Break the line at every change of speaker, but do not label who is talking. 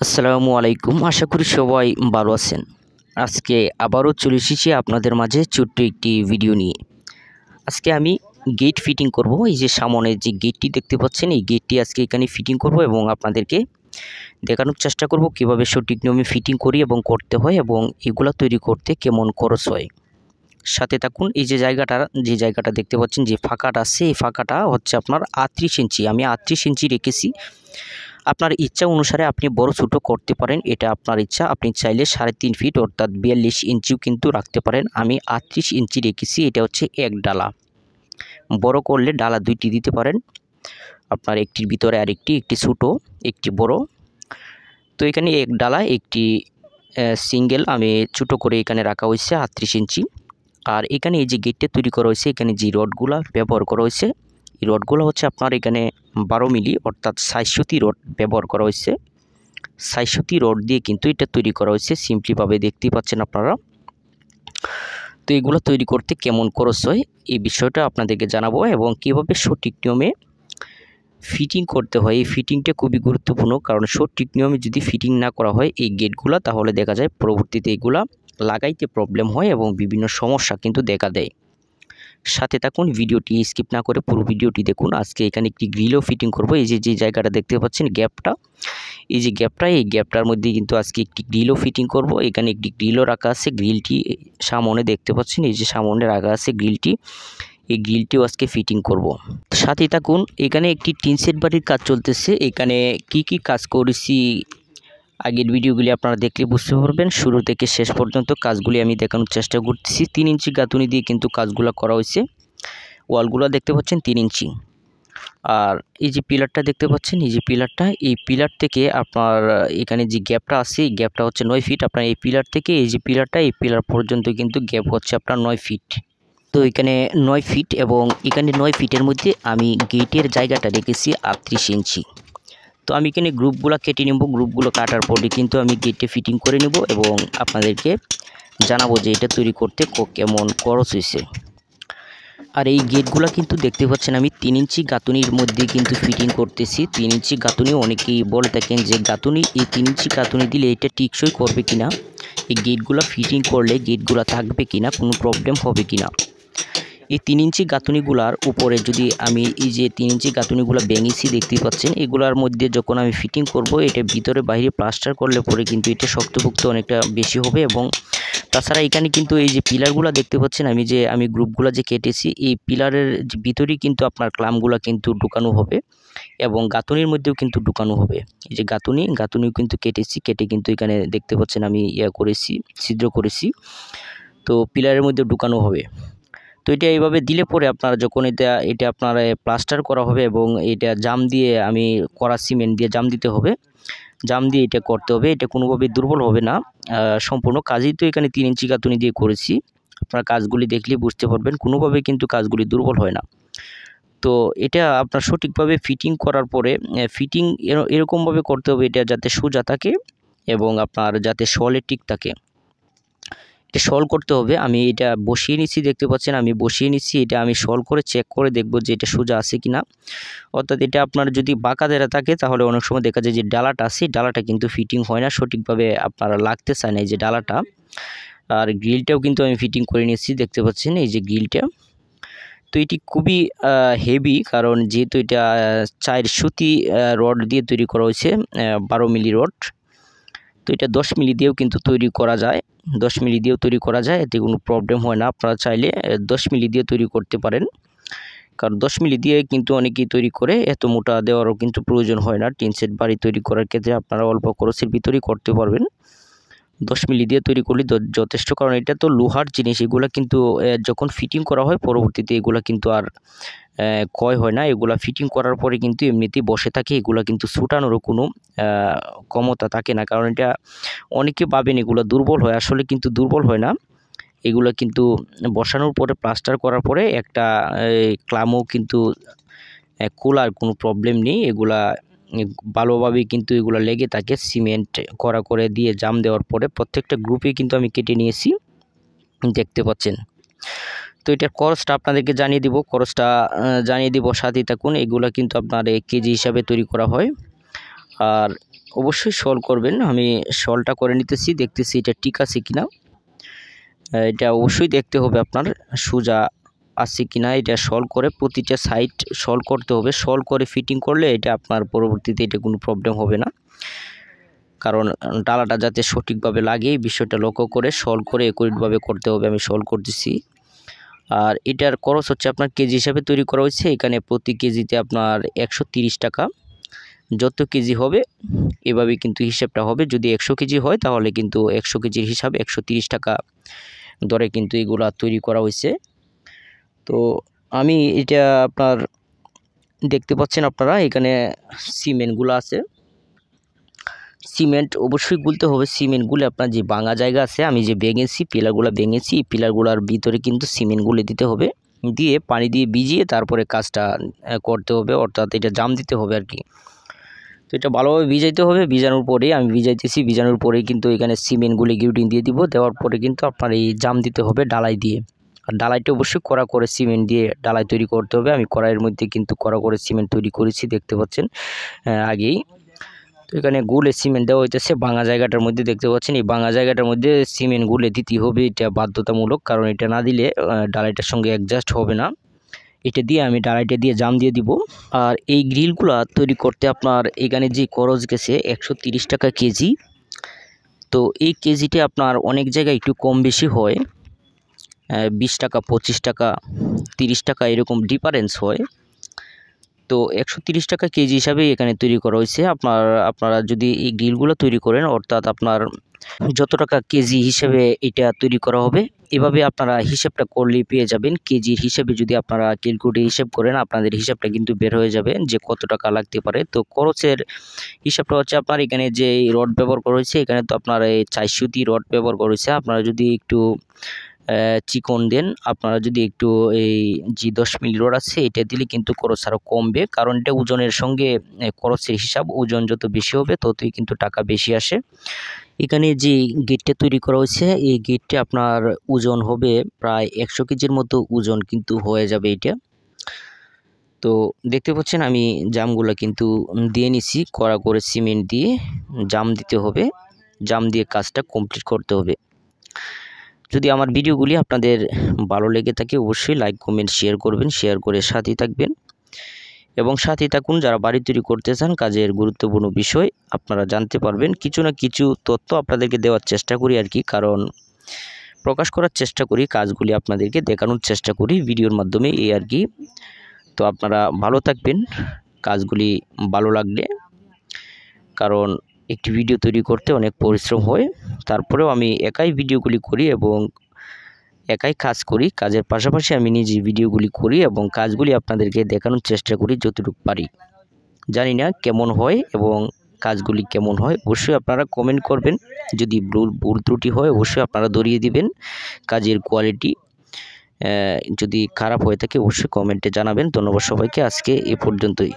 আসসালামু আলাইকুম। আশা করি সবাই ভালো আছেন। আজকে আবারও চলে এসেছি আপনাদের মাঝে ছোট্ট একটি ভিডিও নিয়ে। আজকে আমি গেট ফিটিং করব। এই যে সামনে যে গেটটি দেখতে পাচ্ছেন, এই গেটটি আজকে এখানে ফিটিং করব এবং আপনাদেরকে দেখানোর চেষ্টা করব কিভাবে সঠিক নিয়মে ফিটিং করি এবং করতে হয় এবং এগুলা তৈরি করতে কেমন খরচ হয়। সাথে থাকুন। এই যে জায়গাটা দেখতে পাচ্ছেন, যে ফাঁকাটা আছে, এই ফাঁকাটা হচ্ছে আপনার 38 ইঞ্চি। আমি 38 ইঞ্চি রেখেছি। আপনার ইচ্ছা অনুসারে আপনি বড় ছোটো করতে পারেন, এটা আপনার ইচ্ছা। আপনি চাইলে 3.5 ফিট অর্থাৎ 42 ইঞ্চিও কিন্তু রাখতে পারেন। আমি 38 ইঞ্চি রেখেছি। এটা হচ্ছে এক ডালা। বড় করলে ডালা দুইটি দিতে পারেন, আপনার একটির ভিতরে আরেকটি, একটি ছোটো একটি বড়। তো এখানে এক ডালা একটি সিঙ্গেল আমি ছোটো করে এখানে রাখা হয়েছে 38 ইঞ্চি। আর এখানে এই যে গেটটা তৈরি করা হয়েছে, এখানে যে রডগুলা ব্যবহার করা হয়েছে, এই রডগুলো হচ্ছে আপনার এখানে 12 মিলি অর্থাৎ 600 রড ব্যবহার করা হয়েছে। 600 রড দিয়ে কিন্তু এটা তৈরি করা হয়েছে, সিম্পলিভাবে দেখতেই পাচ্ছেন আপনারা। তো এগুলো তৈরি করতে কেমন খরচ হয় এই বিষয়টা আপনাদেরকে জানাবো এবং কীভাবে সঠিক নিয়মে ফিটিং করতে হয়। এই ফিটিংটা খুবই গুরুত্বপূর্ণ, কারণ সঠিক নিয়মে যদি ফিটিং না করা হয় এই গেটগুলো, তাহলে দেখা যায় পরবর্তীতে এগুলা লাগাইতে প্রবলেম হয় এবং বিভিন্ন সমস্যা কিন্তু দেখা দেয়। সাথে থাকুন, ভিডিওটি স্কিপ না করে পুরো ভিডিওটি দেখুন। আজকে এখানে একটি গ্রিলও ফিটিং করব। এই যে জায়গাটা দেখতে পাচ্ছেন গ্যাপটা, এই যে গ্যাপটা, এই গ্যাপটার মধ্যে কিন্তু আজকে একটি গ্রিলও ফিটিং করব। এখানে একটি গ্রিলও রাখা আছে, গ্রিলটি সামনে দেখতে পাচ্ছেন, এই যে সামনে রাখা আছে গ্রিলটি, এই গ্রিলটিও আজকে ফিটিং করব। সাথে থাকুন। এখানে একটি টিন সেট বাড়ির কাজ চলতেছে। এখানে কি কাজ করেছি আগের ভিডিওগুলি আপনারা দেখলে বুঝতে পারবেন। শুরু থেকে শেষ পর্যন্ত কাজগুলি আমি দেখানোর চেষ্টা করতেছি। 3 ইঞ্চি গাঁথুনি দিয়ে কিন্তু কাজগুলো করা হয়েছে। ওয়ালগুলো দেখতে পাচ্ছেন 3 ইঞ্চি। আর এই যে পিলারটা দেখতে পাচ্ছেন, এই যে পিলারটা, এই পিলার থেকে আপনার এখানে যে গ্যাপটা আছে, এই গ্যাপটা হচ্ছে 9 ফিট। আপনার এই পিলার থেকে এই যে পিলারটা, এই পিলার পর্যন্ত কিন্তু গ্যাপ হচ্ছে আপনার 9 ফিট। তো এখানে 9 ফিট এবং এখানে 9 ফিটের মধ্যে আমি গেটের জায়গাটা রেখেছি 38 ইঞ্চি। তো আমি এখানে গ্রুপগুলো কেটে নেব। গ্রুপগুলো কাটার পরে কিন্তু আমি গেটে ফিটিং করে নেব এবং আপনাদেরকে জানাবো যে এটা তৈরি করতে কেমন খরচ হয়েছে। আর এই গেটগুলো কিন্তু দেখতে পাচ্ছেন আমি 3 ইঞ্চি গাঁথুনির মধ্যে কিন্তু ফিটিং করতেছি। 3 ইঞ্চি গাঁথুনি, অনেকেই বলে থাকেন যে গাঁথুনি, এই 3 ইঞ্চি গাঁথুনি দিলে এটা টিকসই করবে কিনা, এই গেটগুলো ফিটিং করলে গেটগুলো থাকবে কিনা, কোনো প্রবলেম হবে কিনা। এই 3 ইঞ্চি গাঁথুনিগুলার উপরে যদি আমি এই যে 3 ইঞ্চি গাঁথুনিগুলো ভেঙেছি দেখতেই পাচ্ছেন, এগুলার মধ্যে যখন আমি ফিটিং করব, এটা ভিতরে বাইরে প্লাস্টার করলে পরে কিন্তু এটা শক্তপোক্ত অনেকটা বেশি হবে। এবং তাছাড়া এখানে কিন্তু এই যে পিলারগুলো দেখতে পাচ্ছেন, আমি গ্রুপগুলো যে কেটেছি, এই পিলারের ভিতরেই কিন্তু আপনার ক্লামগুলো কিন্তু ঢুকানো হবে এবং গাঁথুনির মধ্যেও কিন্তু ঢুকানো হবে। এই যে গাঁথুনিও কিন্তু কেটেছি, কেটে কিন্তু এখানে দেখতে পাচ্ছেন আমি করেছি, ছিদ্র করেছি। তো পিলারের মধ্যে ঢুকানো হবে। তো এটা এইভাবে দিলে পরে আপনারা যখন এটা আপনার প্লাস্টার করা হবে এবং এটা জাম দিয়ে, আমি করা সিমেন্ট দিয়ে জাম দিতে হবে, জাম দিয়ে এটা করতে হবে। এটা কোনোভাবেই দুর্বল হবে না। সম্পূর্ণ কাজই তো এখানে 3 ইঞ্চি গাঁথুনি দিয়ে করেছি। আপনারা কাজগুলি দেখলে বুঝতে পারবেন, কোনোভাবে কিন্তু কাজগুলি দুর্বল হয় না। তো এটা আপনার সঠিকভাবে ফিটিং করার পরে ফিটিং এরকমভাবে করতে হবে এটা যাতে সোজা থাকে এবং আপনার যাতে সলে ঠিক থাকে, এটা সল করতে হবে। আমি এটা বসিয়ে নিচ্ছি, দেখতে পাচ্ছেন আমি বসিয়ে নিচ্ছি। এটা আমি সল করে চেক করে দেখব যে এটা সোজা আছে কিনা। অর্থাৎ এটা আপনার যদি বাঁকা দেরা থাকে তাহলে অনেক সময় দেখা যায় যে ডালাটা আছে, ডালাটা কিন্তু ফিটিং হয় না, সঠিকভাবে আপনারা লাগতে চায় না এই যে ডালাটা। আর গ্রিলটাও কিন্তু আমি ফিটিং করে নিয়েছি, দেখতে পাচ্ছেন এই যে গ্রিলটা। তো এটি খুবই হেভি, কারণ যেহেতু এটা 4 সুতি রড দিয়ে তৈরি করা হয়েছে, 12 মিলি রড। তো এটা 10 মিলি দিয়েও কিন্তু তৈরি করা যায়, 10 মিলি দিয়েও তৈরি করা যায়, এতে কোনো প্রবলেম হয় না। আপনারা চাইলে 10 মিলি দিয়ে তৈরি করতে পারেন, কারণ 10 মিলি দিয়ে কিন্তু অনেকেই তৈরি করে, এত মোটা দেওয়ারও কিন্তু প্রয়োজন হয় না। টিন সেট বাড়ি তৈরি করার ক্ষেত্রে আপনারা অল্প খরচের ভিতরেই করতে পারবেন। 10 মিলি দিয়ে তৈরি করলে যথেষ্ট, কারণ এটা তো লোহার জিনিস। এগুলা কিন্তু যখন ফিটিং করা হয় পরবর্তীতে এগুলা কিন্তু আর ক্ষয় হয় না। এগুলা ফিটিং করার পরে কিন্তু এমনিতেই বসে থাকে, এগুলা কিন্তু ছুটানোরও কোনো ক্ষমতা থাকে না। কারণ এটা অনেকে ভাবেন এগুলো দুর্বল হয়, আসলে কিন্তু দুর্বল হয় না। এগুলো কিন্তু বসানোর পরে প্লাস্টার করার পরে একটা ক্লামও কিন্তু খোলার কোনো প্রবলেম নেই। এগুলা ভালোভাবে কিন্তু এগুলো লেগে থাকে, সিমেন্ট করা করে দিয়ে জাম দেওয়ার পরে প্রত্যেকটা গ্রুপে কিন্তু আমি কেটে নিয়েছি, দেখতে পাচ্ছেন। তো এটার খরচটা আপনাদেরকে জানিয়ে দিব, সাথেই থাকুন। এগুলো কিন্তু আপনার কেজি হিসাবে তৈরি করা হয়। আর অবশ্যই সল করবেন। আমি সলটা করে নিতেছি, দেখতেছি এটা ঠিক আছে কিনা। এটা অবশ্যই দেখতে হবে আপনার সোজা আছে কিনা। এটা সল করে প্রতিটা সাইড সল করতে হবে। সল করে ফিটিং করলে এটা আপনার পরবর্তীতে এটা কোনো প্রবলেম হবে না, কারণ ডালাটা যাতে সঠিকভাবে লাগে এই বিষয়টা লক্ষ্য করে সল করে একইভাবে করতে হবে। আমি সল করতেছি। আর এটার খরচ হচ্ছে আপনার কেজি হিসাবে তৈরি করা হয়েছে। এখানে প্রতি কেজিতে আপনার 130 টাকা। যত কেজি হবে এভাবে কিন্তু হিসাবটা হবে। যদি 100 কেজি হয় তাহলে কিন্তু 100 কেজির হিসাবে 130 টাকা দরে কিন্তু এগুলা তৈরি করা হয়েছে। তো আমি এটা আপনার দেখতে পাচ্ছেন আপনারা এখানে সিমেন্টগুলো আছে। সিমেন্ট অবশ্যই গুলতে হবে। সিমেন্ট গুলে আপনার যে ভাঙা জায়গা আছে, আমি যে ভেঙেছি পিলারগুলো ভেঙেছি, পিলারগুলোর ভিতরে কিন্তু সিমেন্ট গুলে দিতে হবে, দিয়ে পানি দিয়ে ভিজিয়ে তারপরে কাজটা করতে হবে, অর্থাৎ এটা জাম দিতে হবে আর কি। তো এটা ভালোভাবে ভিজাইতে হবে। ভিজানোর পরে আমি ভিজাইতেছি, ভিজানোর পরেই কিন্তু এখানে সিমেন্টগুলি গিউটিং দিয়ে দিব। দেওয়ার পরে কিন্তু আপনার এই জাম দিতে হবে ডালাই দিয়ে। আর ডালাইটা অবশ্যই কড়া করে সিমেন্ট দিয়ে ডালাই তৈরি করতে হবে। আমি কড়াইয়ের মধ্যে কিন্তু কড়া করে সিমেন্ট তৈরি করেছি, দেখতে পাচ্ছেন আগেই। তো এখানে গুলে সিমেন্ট দেওয়া হইতেছে ভাঙা জায়গাটার মধ্যে, দেখতে পাচ্ছেন এই ভাঙা জায়গাটার মধ্যে সিমেন্ট গুলে দিতে হবে। এটা বাধ্যতামূলক, কারণ এটা না দিলে ডালাইটার সঙ্গে অ্যাডজাস্ট হবে না। এটা দিয়ে আমি ডালাইটা দিয়ে জাম দিয়ে দিব। আর এই গ্রিলগুলা তৈরি করতে আপনার এখানে যে খরচ গেছে 130 টাকা কেজি। তো এই কেজিতে আপনার অনেক জায়গায় একটু কম বেশি হয়, 20 টাকা 25 টাকা 30 টাকা এরকম ডিফারেন্স হয়। তো 130 টাকা কেজি হিসাবে এখানে তৈরি করা হয়েছে। আপনারা যদি এই গ্রিলগুলো তৈরি করেন, অর্থাৎ আপনার যত টাকা কেজি হিসেবে এটা তৈরি করা হবে, এভাবে আপনারা হিসাবটা করলেই পেয়ে যাবেন। কেজির হিসেবে যদি আপনারা ক্যালকুলেটে হিসাব করেন, আপনাদের হিসাবটা কিন্তু বের হয়ে যাবে যে কত টাকা লাগতে পারে। তো খরচের হিসাবটা হচ্ছে আপনার এখানে যে রড ব্যবহার করা হয়েছে, এখানে তো আপনার এই 400 রড ব্যবহার করা হয়েছে। আপনারা যদি একটু চিকন দেন, আপনারা যদি একটু এই যে 10 মিলি রড আছে এটা দিলে কিন্তু খরচ আরও কমবে, কারণ এটা ওজনের সঙ্গে খরচের হিসাব। ওজন যত বেশি হবে ততই কিন্তু টাকা বেশি আসে। এখানে যে গেটটা তৈরি করা হয়েছে, এই গেটটা আপনার ওজন হবে প্রায় 100 কেজির মতো ওজন কিন্তু হয়ে যাবে এটা। তো দেখতে পাচ্ছেন আমি জামগুলো কিন্তু দিয়ে নিছি, কড়া করে সিমেন্ট দিয়ে জাম দিতে হবে। জাম দিয়ে কাজটা কমপ্লিট করতে হবে। যদি আমার ভিডিওগুলি আপনাদের ভালো লেগে থাকে অবশ্যই লাইক কমেন্ট শেয়ার করবেন, শেয়ার করে সাথেই থাকবেন এবং সাথেই থাকুন। যারা বাড়ি তৈরি করতে চান, কাজের গুরুত্বপূর্ণ বিষয় আপনারা জানতে পারবেন। কিছু না কিছু তথ্য আপনাদেরকে দেওয়ার চেষ্টা করি আর কি, কারণ প্রকাশ করার চেষ্টা করি, কাজগুলি আপনাদেরকে দেখানোর চেষ্টা করি ভিডিওর মাধ্যমে, এই আর কি। তো আপনারা ভালো থাকবেন কাজগুলি ভালো লাগলে, কারণ একটি ভিডিও তৈরি করতে অনেক পরিশ্রম হয়। তারপরেও আমি একাই ভিডিওগুলি করি এবং একাই কাজ করি। কাজের পাশাপাশি আমি নিজে ভিডিওগুলি করি এবং কাজগুলি আপনাদেরকে দেখানোর চেষ্টা করি যতটুকু পারি। জানি না কেমন হয় এবং কাজগুলি কেমন হয়, অবশ্যই আপনারা কমেন্ট করবেন। যদি ভুল ত্রুটি হয় অবশ্যই আপনারা ধরিয়ে দিবেন। কাজের কোয়ালিটি যদি খারাপ হয়ে থাকে অবশ্যই কমেন্টে জানাবেন। ধন্যবাদ সবাইকে, আজকে এ পর্যন্তই।